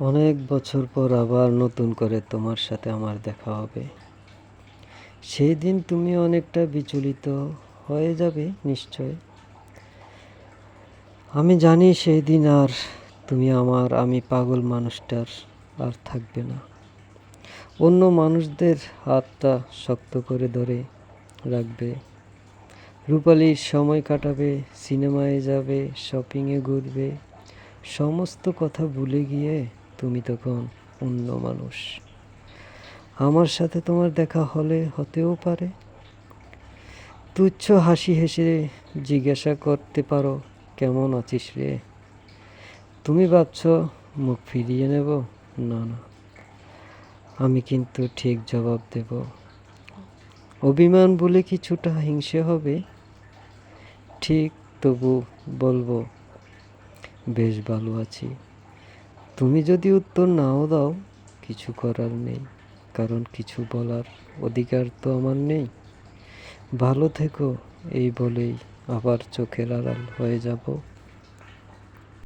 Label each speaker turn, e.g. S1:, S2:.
S1: অনেক বছর পর আবার নতুন করে তোমার সাথে আমার দেখা হবে। সেই দিন তুমি অনেকটা বিচলিত হয়ে যাবে নিশ্চয়। আমি জানি সেই দিন আর তুমি আমি পাগল মানুষটার আর থাকবে না। অন্য মানুষদের হাতটা শক্ত করে ধরে রাখবে, রূপালির সময় কাটাবে, সিনেমায় যাবে, শপিংয়ে ঘুরবে। সমস্ত কথা ভুলে গিয়ে তুমি তখন অন্য মানুষ। আমার সাথে তোমার দেখা হতেও পারে। তুচ্ছ হাসি হেসে জিজ্ঞাসা করতে পারো, কেমন আছিস রে? তুমি ভাবছ মুখ ফিরিয়ে নেব? না না, আমি কিন্তু ঠিক জবাব দেব। অভিমান বলে কিছুটা হিংসে হবে ঠিক, তবু বলবো বেশ ভালো আছি। তুমি যদি উত্তর নাও দাও, কিছু করার নেই, কারণ কিছু বলার অধিকার তো আমার নেই। ভালো থেকো এই বলেই আবার চোখের আড়াল হয়ে যাব।